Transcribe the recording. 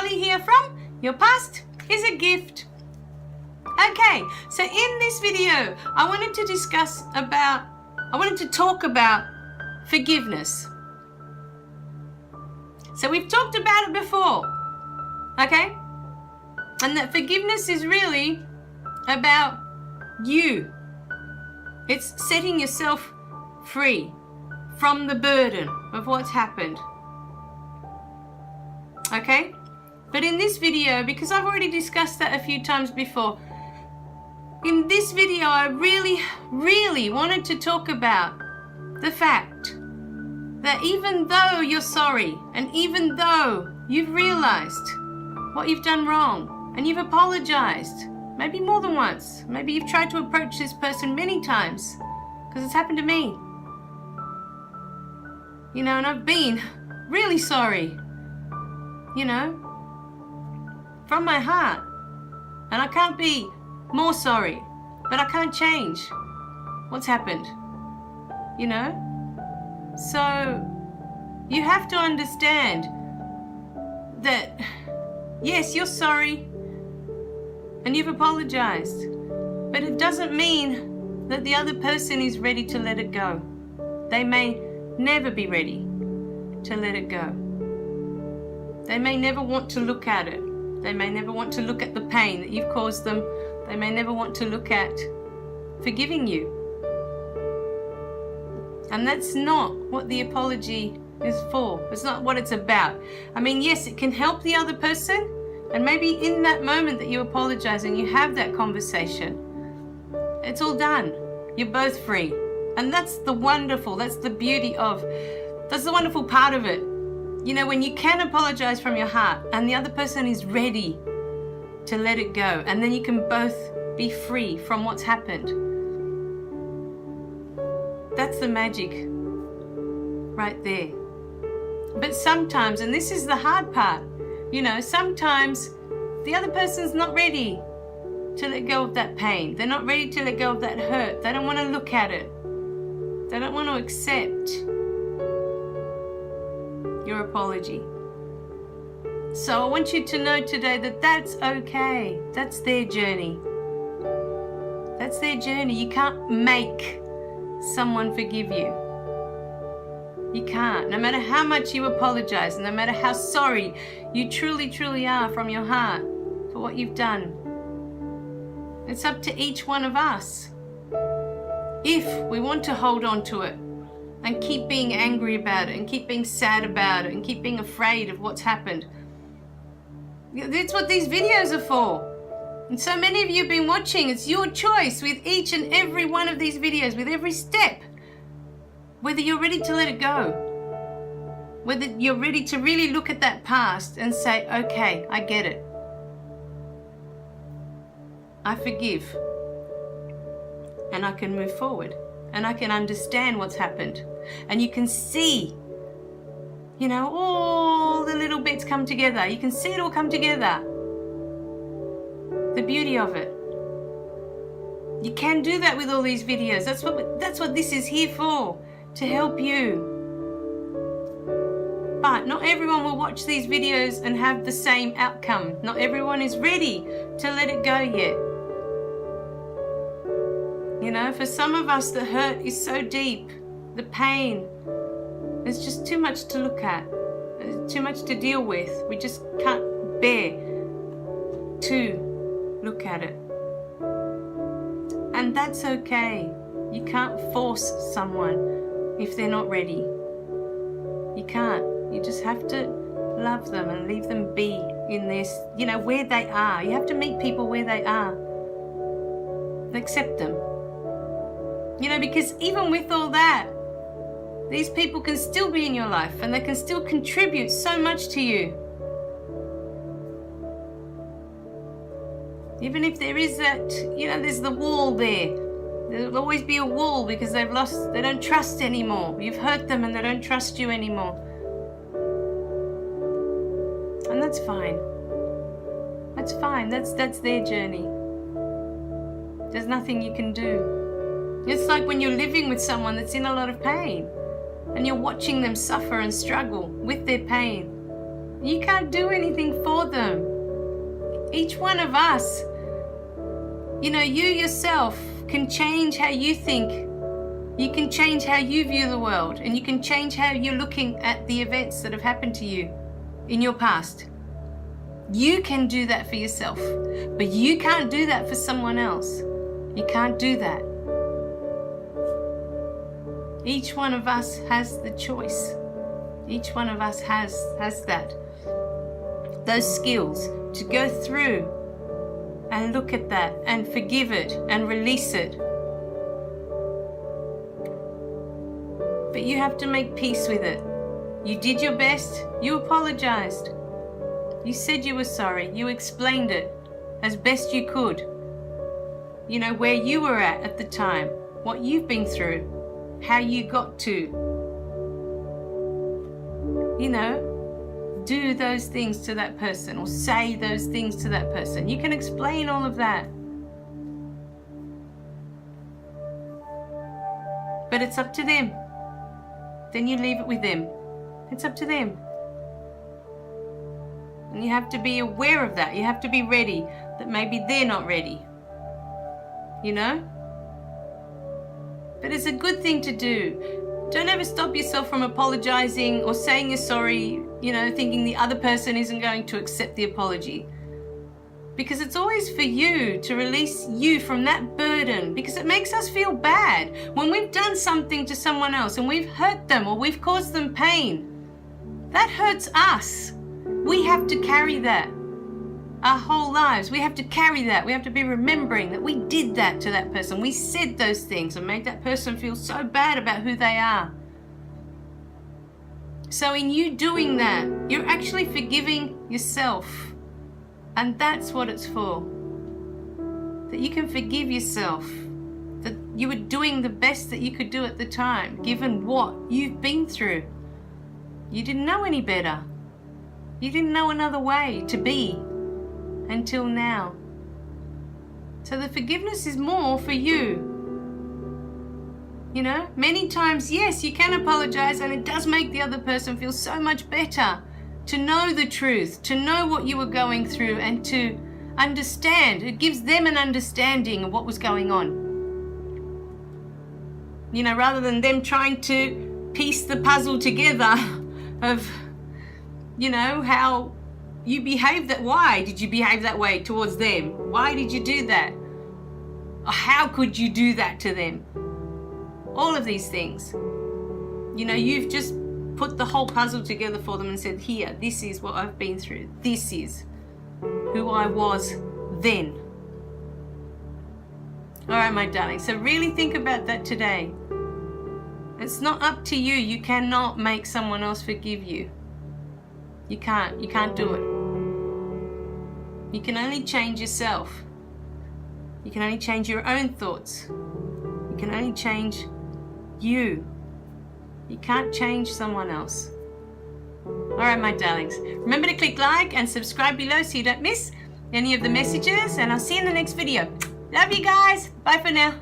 Holly here from Your Past is a Gift. Okay, so in this video, I wanted to talk about forgiveness. So we've talked about it before, okay? And that forgiveness is really about you. It's setting yourself free from the burden of what's happened. Okay? But in this video, because I've already discussed that a few times before, in this video I really wanted to talk about the fact that even though you're sorry, and even though you've realized what you've done wrong, and you've apologized, maybe more than once, maybe you've tried to approach this person many times, because it's happened to me, and I've been really sorry, from my heart, and I can't be more sorry, but I can't change what's happened, so you have to understand that yes, you're sorry and you've apologized, but it doesn't mean that the other person is ready to let it go. They may never be ready to let it go. They may never want to look at it. They may never want to look at the pain that you've caused them. They may never want to look at forgiving you. And that's not what the apology is for. It's not what it's about. I mean, yes, it can help the other person, and maybe in that moment that you apologize and you have that conversation, it's all done. You're both free. And that's the wonderful part of it. When you can apologize from your heart and the other person is ready to let it go, and then you can both be free from what's happened. That's the magic right there. But sometimes, and this is the hard part, sometimes the other person's not ready to let go of that pain. They're not ready to let go of that hurt. They don't want to look at it. They don't want to accept your apology. So I want you to know today that that's okay. That's their journey. That's their journey. You can't make someone forgive you. You can't. No matter how much you apologize, no matter how sorry you truly are from your heart for what you've done, it's up to each one of us. If we want to hold on to it and keep being angry about it and keep being sad about it and keep being afraid of what's happened, that's what these videos are for. And so many of you have been watching. It's your choice with each and every one of these videos, with every step, whether you're ready to let it go, whether you're ready to really look at that past and say, okay, I get it. I forgive. And I can move forward. And I can understand what's happened. And you can see, all the little bits come together. You can see it all come together. The beauty of it. You can do that with all these videos. That's what this is here for, to help you. But not everyone will watch these videos and have the same outcome. Not everyone is ready to let it go yet. For some of us, the hurt is so deep, the pain, there's just too much to look at, there's too much to deal with. We just can't bear to look at it. And that's okay. You can't force someone if they're not ready. You can't. You just have to love them and leave them be in this, where they are. You have to meet people where they are. Accept them. Because even with all that, these people can still be in your life and they can still contribute so much to you. Even if there is that, there's the wall there. There'll always be a wall because they don't trust anymore. You've hurt them and they don't trust you anymore. And that's fine. That's fine. That's their journey. There's nothing you can do. It's like when you're living with someone that's in a lot of pain and you're watching them suffer and struggle with their pain. You can't do anything for them. Each one of us, you yourself can change how you think. You can change how you view the world, and you can change how you're looking at the events that have happened to you in your past. You can do that for yourself, but you can't do that for someone else. You can't do that. Each one of us has the choice. Each one of us has those skills to go through and look at that and forgive it and release it. But you have to make peace with it. You did your best. You apologized. You said you were sorry. You explained it as best you could. Where you were at the time, what you've been through, how you got to, do those things to that person or say those things to that person. You can explain all of that. But it's up to them. Then you leave it with them. It's up to them. And you have to be aware of that. You have to be ready that maybe they're not ready. But it's a good thing to do. Don't ever stop yourself from apologizing or saying you're sorry, thinking the other person isn't going to accept the apology. Because it's always for you to release you from that burden, because it makes us feel bad when we've done something to someone else and we've hurt them or we've caused them pain. That hurts us. We have to carry that our whole lives. We have to carry that. We have to be remembering that we did that to that person. We said those things and made that person feel so bad about who they are. So in you doing that, you're actually forgiving yourself. And that's what it's for. That you can forgive yourself. That you were doing the best that you could do at the time, given what you've been through. You didn't know any better. You didn't know another way to be until now. So the forgiveness is more for you. Many times, yes, you can apologize, and it does make the other person feel so much better to know the truth, to know what you were going through, and to understand. It gives them an understanding of what was going on. Rather than them trying to piece the puzzle together of, how you behaved that. Why did you behave that way towards them? Why did you do that? Or how could you do that to them? All of these things. You've just put the whole puzzle together for them and said, here, this is what I've been through. This is who I was then. All right, my darling. So really think about that today. It's not up to you. You cannot make someone else forgive you. You can't. You can't do it. You can only change yourself. You can only change your own thoughts. You can only change you. You can't change someone else. All right, my darlings. Remember to click like and subscribe below so you don't miss any of the messages, and I'll see you in the next video. Love you guys. Bye for now.